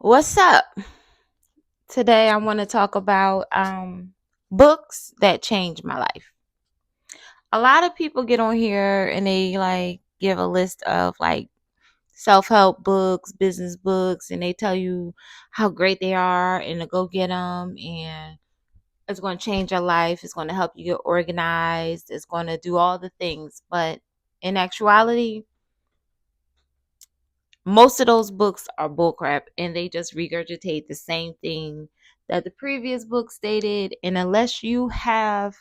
What's up? Today I want to talk about books that changed my life. A lot of people get on here and they like give a list of like self-help books, business books, and they tell you how great they are and to go get them and it's going to change your life. It's going to help you get organized. It's going to do all the things. But in actuality, most of those books are bullcrap and they just regurgitate the same thing that the previous book stated. And unless you have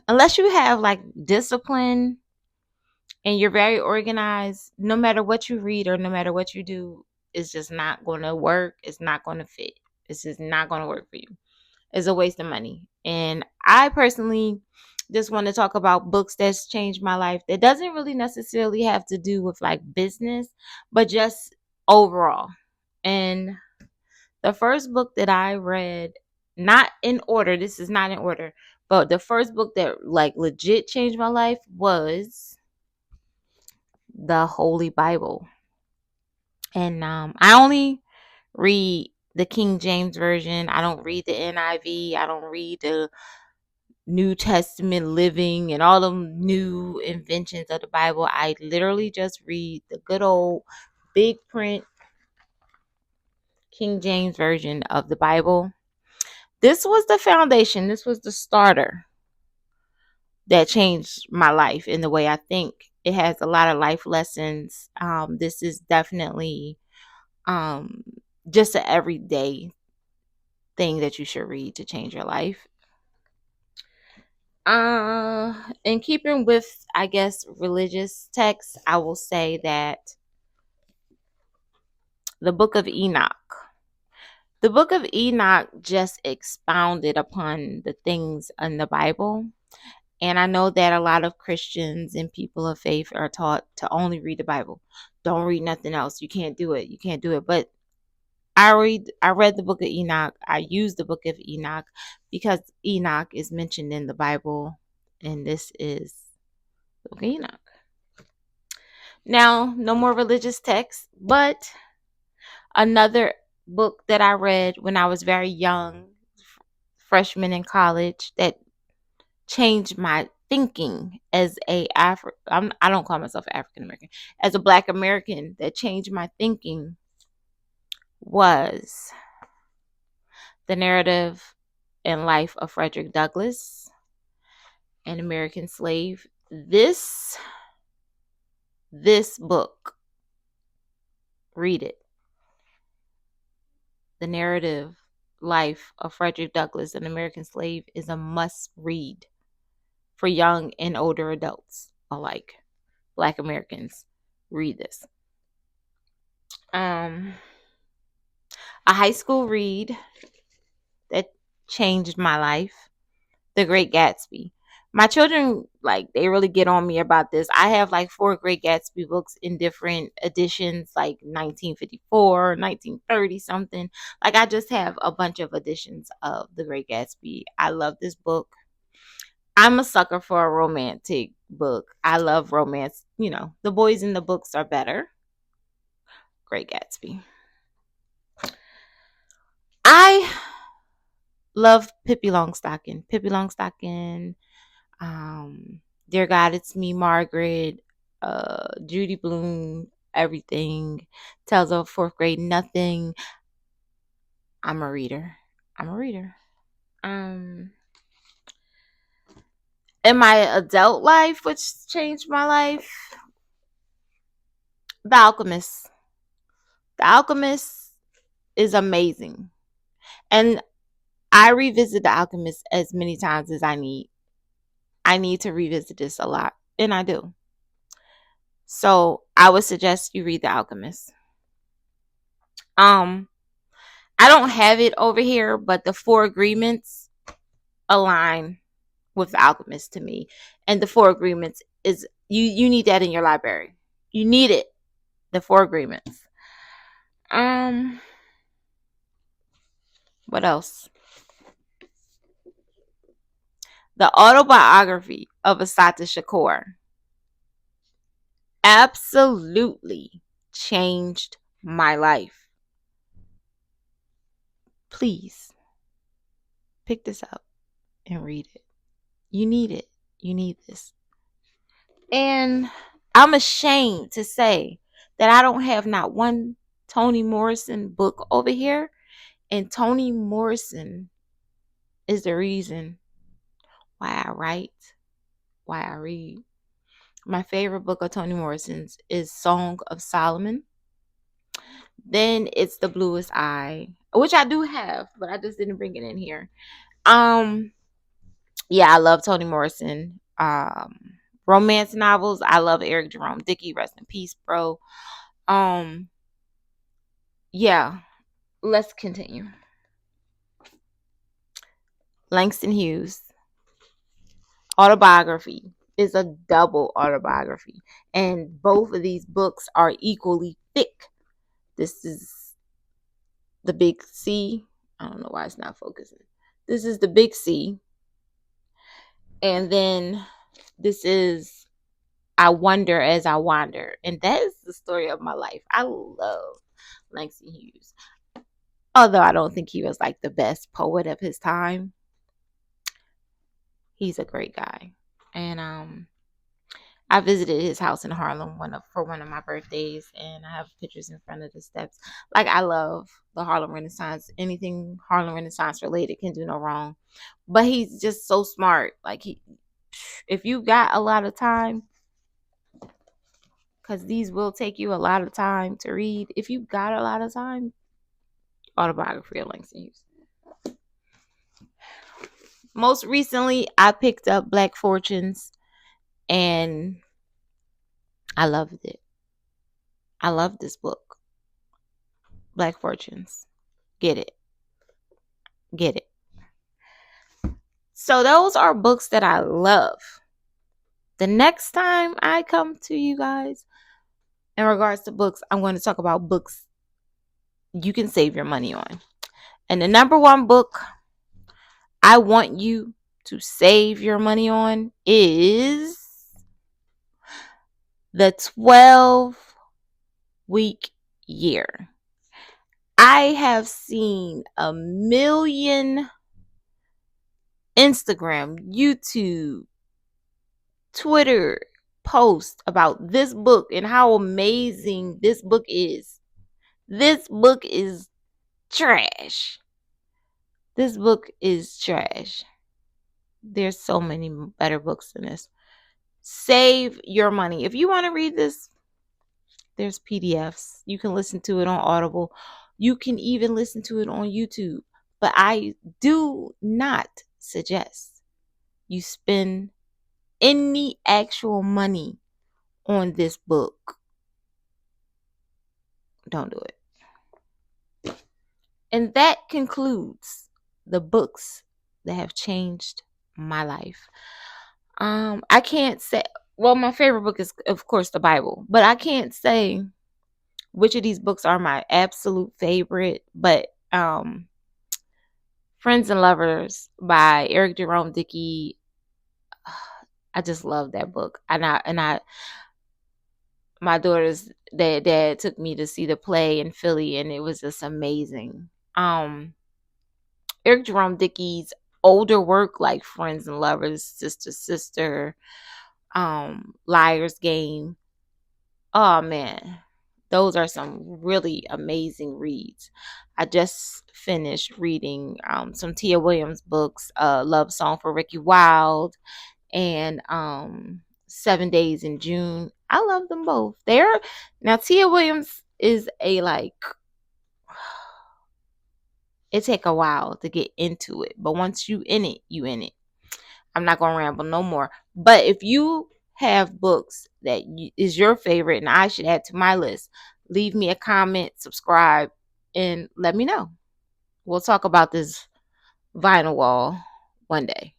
like discipline and you're very organized, no matter what you read or no matter what you do, it's just not going to work. It's not going to fit. It's just not going to work for you. It's a waste of money. And I personally just want to talk about books that's changed my life that doesn't really necessarily have to do with like business, but just overall. And the first book that I read, not in order, this is not in order, but the first book that like legit changed my life was the Holy Bible. And I only read the King James version. I don't read the NIV. I don't read the New Testament living and all the new inventions of the Bible. I literally just read the good old big print King James version of the Bible. This was the foundation. This was the starter that changed my life in the way I think. It has a lot of life lessons. This is definitely um, just an everyday thing that you should read to change your life. In keeping with, I guess, religious texts, I will say that the book of Enoch. The book of Enoch just expounded upon the things in the Bible. And I know that a lot of Christians and people of faith are taught to only read the Bible. Don't read nothing else. You can't do it. You can't do it. But I read the book of Enoch. I used the book of Enoch because Enoch is mentioned in the Bible and this is the book of Enoch. Now, no more religious texts, but another book that I read when I was very young, freshman in college, that changed my thinking as I don't call myself African American, as a Black American, that changed my thinking was The Narrative and Life of Frederick Douglass, an American slave. This book, read it. The Narrative Life of Frederick Douglass, an American slave, is a must read for young and older adults alike. Black Americans, read this. Um, a high school read that changed my life, The Great Gatsby. My children, like, they really get on me about this. I have like four Great Gatsby books in different editions, like 1954, 1930 something. Like, I just have a bunch of editions of The Great Gatsby. I love this book. I'm a sucker for a romantic book. I love romance. You know, the boys in the books are better. Great Gatsby. I love Pippi Longstocking. Pippi Longstocking, Dear God, It's Me, Margaret, Judy Blume, everything. Tells of fourth grade nothing. I'm a reader. I'm a reader. Um, in my adult life, which changed my life, The Alchemist. The Alchemist is amazing. And I revisit The Alchemist as many times as I need. I need to revisit this a lot, and I do. So I would suggest you read The Alchemist. Um, I don't have it over here, but the Four Agreements align with The Alchemist to me. And the Four Agreements is you need that in your library. You need it. The Four Agreements. Um, what else? The Autobiography of Assata Shakur absolutely changed my life. please pick this up and read it. You need it. You need this. And I'm ashamed to say that I don't have not one Toni Morrison book over here. And Toni Morrison is the reason why I write, why I read. My favorite book of Toni Morrison's is Song of Solomon. Then it's The Bluest Eye, which I do have, but I just didn't bring it in here. Yeah, I love Toni Morrison. Romance novels, I love Eric Jerome Dickey. Rest in peace, bro. Yeah, let's continue. Langston Hughes autobiography is a double autobiography, and both of these books are equally thick. This is The Big C. I don't know why it's not focusing. This is The Big C, and then this is I Wonder as I Wander, and that is the story of my life. I love Langston Hughes, although I don't think he was like the best poet of his time. He's a great guy, and I visited his house in Harlem for one of my birthdays, and I have pictures in front of the steps. Like, I love the Harlem Renaissance. Anything Harlem Renaissance related can do no wrong. But he's just so smart. Like, if you got a lot of time, because these will take you a lot of time to read. If you got a lot of time, autobiography of Langston Hughes. Most recently, I picked up Black Fortunes, and I loved it. I love this book. Black Fortunes. Get it. Get it. So those are books that I love. The next time I come to you guys in regards to books, I'm going to talk about books you can save your money on. And the number one book I want you to save your money on is The 12-Week Year. I have seen a million Instagram, YouTube, Twitter posts about this book and how amazing this book is. This book is trash. This book is trash. There's so many better books than this. Save your money. If you want to read this, there's PDFs. You can listen to it on Audible. You can even listen to it on YouTube. But I do not suggest you spend any actual money on this book. Don't do it. And that concludes the books that have changed my life. I can't say, well, my favorite book is, of course, the Bible, but I can't say which of these books are my absolute favorite. But Friends and Lovers by Eric Jerome Dickey, I just love that book. My daughter's dad took me to see the play in Philly, and it was just amazing. Eric Jerome Dickey's older work, like Friends and Lovers, Sister, Liar's Game. Oh man, those are some really amazing reads. I just finished reading some Tia Williams books, Love Song for Ricky Wilde and 7 Days in June. I love them both. Now Tia Williams is it take a while to get into it, but once you in it, you in it. I'm not gonna ramble no more. But if you have books that is your favorite and I should add to my list, leave me a comment, subscribe, and let me know. We'll talk about this vinyl wall one day.